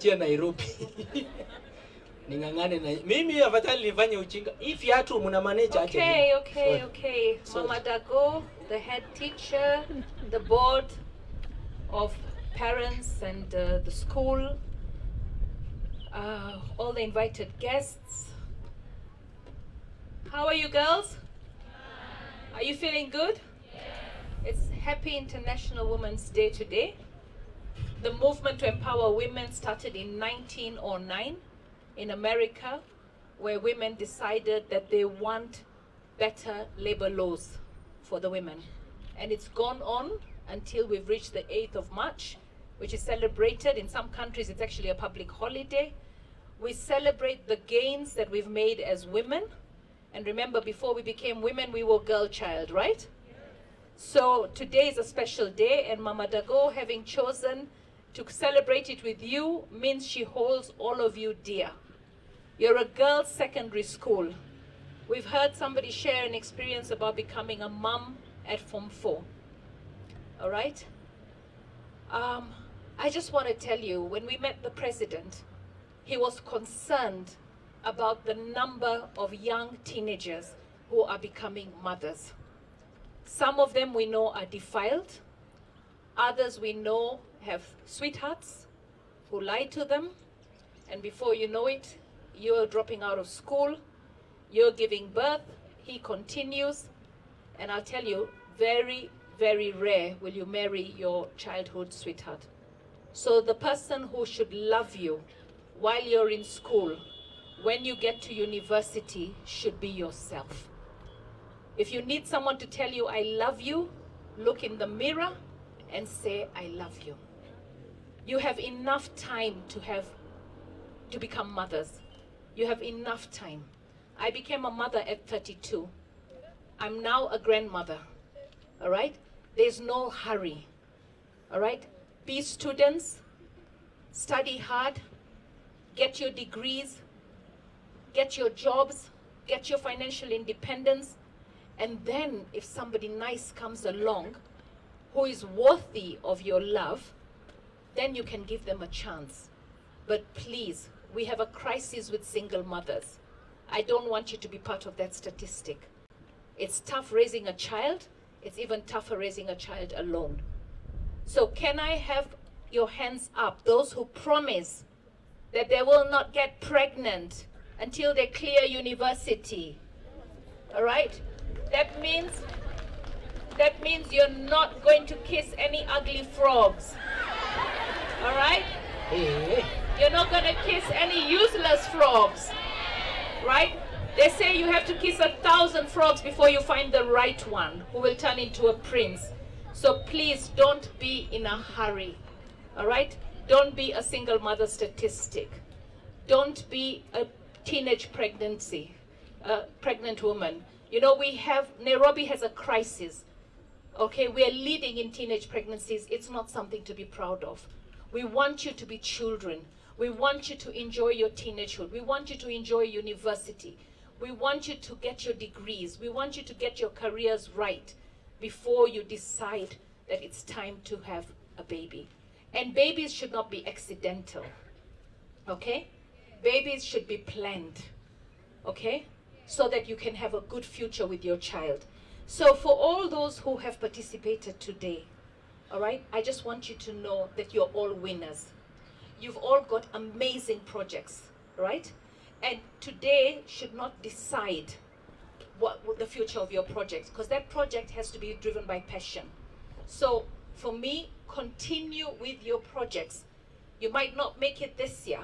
Nairobi. Ningangane na mimi afadhali nifanye uchinga. If yatu muna manage aje. Okay. Mama Dago, the head teacher, the board of parents and the school, all the invited guests. How are you girls? Are you feeling good? It's Happy International Women's Day today. The movement to empower women started in 1909 in America, where women decided that they want better labor laws for the women. And it's gone on until we've reached the 8th of March, which is celebrated. In some countries, it's actually a public holiday. We celebrate the gains that we've made as women. And remember, before we became women, we were girl child, right? So today is a special day, and Mama Dago, having chosen to celebrate it with you, means she holds all of you dear. You're a girls' secondary school. We've heard somebody share an experience about becoming a mom at Form 4. All right? I just want to tell you, when we met the president, he was concerned about the number of young teenagers who are becoming mothers. Some of them we know are defiled. Others we know have sweethearts who lie to them. And before you know it, you're dropping out of school, you're giving birth, he continues. And I'll tell you, very, very rare will you marry your childhood sweetheart. So the person who should love you while you're in school, when you get to university, should be yourself. If you need someone to tell you, I love you, look in the mirror and say, I love you. You have enough time to become mothers. You have enough time. I became a mother at 32. I'm now a grandmother, all right? There's no hurry, all right? Be students, study hard, get your degrees, get your jobs, get your financial independence, and then if somebody nice comes along who is worthy of your love, then you can give them a chance. But please, we have a crisis with single mothers. I don't want you to be part of that statistic. It's tough raising a child. It's even tougher raising a child alone. So can I have your hands up, those who promise that they will not get pregnant until they clear university? All right? That means you're not going to kiss any ugly frogs. All right? You're not going to kiss any useless frogs. Right? They say you have to kiss 1,000 frogs before you find the right one who will turn into a prince. So please don't be in a hurry. All right? Don't be a single mother statistic. Don't be a teenage pregnant woman. You know, Nairobi has a crisis. Okay, we are leading in teenage pregnancies. It's not something to be proud of. We want you to be children. We want you to enjoy your teenagehood. We want you to enjoy university. We want you to get your degrees. We want you to get your careers right before you decide that it's time to have a baby. And babies should not be accidental. Okay? Babies should be planned. Okay? So that you can have a good future with your child. So for all those who have participated today, all right, I just want you to know that you're all winners. You've all got amazing projects, right? And today should not decide what the future of your project, because that project has to be driven by passion. So for me, continue with your projects. You might not make it this year,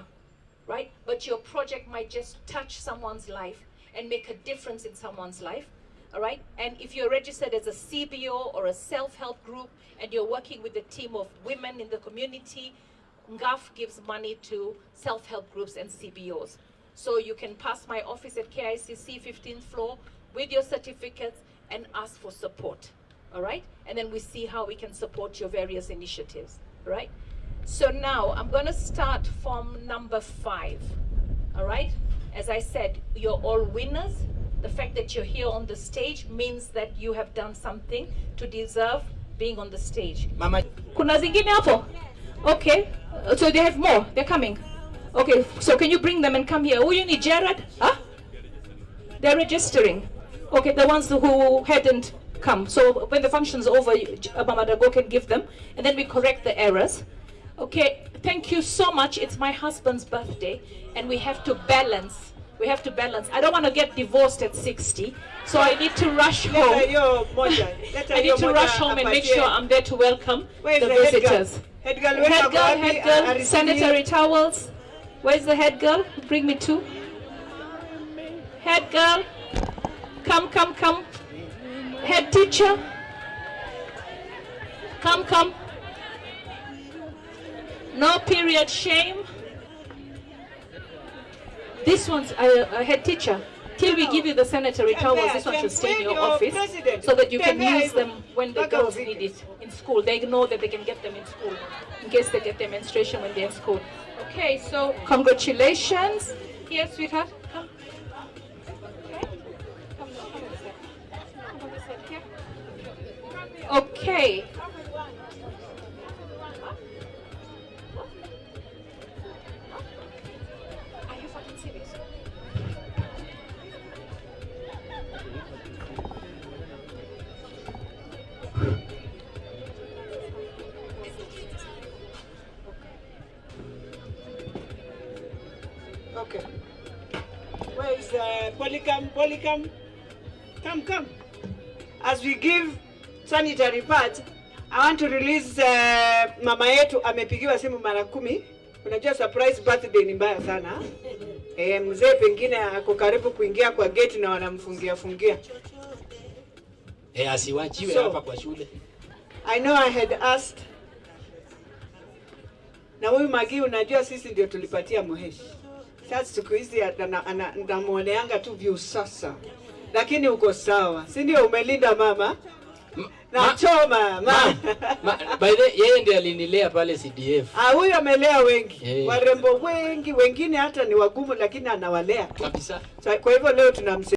right? But your project might just touch someone's life and make a difference in someone's life. All right? And if you're registered as a CBO or a self-help group and you're working with a team of women in the community, NGAF gives money to self-help groups and CBOs. So you can pass my office at KICC 15th floor with your certificates and ask for support. All right? And then we see how we can support your various initiatives. All right? So now I'm going to start from number 5. All right? As I said, you're all winners. The fact that you're here on the stage means that you have done something to deserve being on the stage. Mama, Kuna zingine hapo? Okay, so they have more. They're coming. Okay, so can you bring them and come here? Oh, you need Jared? Huh? They're registering. Okay, the ones who hadn't come. So when the function's over, Mama Dago can give them, and then we correct the errors. Okay, thank you so much. It's my husband's birthday, and we have to balance. We have to balance. I don't want to get divorced at 60, so I need to rush home. I need to rush home and make sure I'm there to welcome the visitors. Head girl, head girl, sanitary towels. Where's the head girl? Bring me two. Head girl, come, come, come. Head teacher, come, come. No period shame. This one's a head teacher. Till we give you the sanitary towels, this one should stay in your office so that you can use them when the girls need it in school. They know that they can get them in school in case they get their menstruation when they're in school. Okay, so congratulations. Yes, sweetheart, come. Okay. Are you fucking serious? Okay. Where is Polycam? Polycam? Come, come. As we give sanitary pads, I want to release mama yetu amepigiwa simu mara 10. Unajua surprise birthday ni mbaya sana. Mzee pengine ako karibu kuingia kwa gate na wanamfungia. Asiwachiwe hapa kwa shule. I know I had asked. Na huyu Magi unajua sisi ndio tulipatia Muheshi. Sasa siku hizi anamuoneanga tu view sasa. Lakini uko sawa. Si ndio umelinda mama? Nachoma by the yeye ndiye alinilea pale CDF. Huyu amelea wengi. Warembo wengi, wengine hata ni wagumu lakini anawalea kabisa. Kwa hivyo leo tunamsaidia.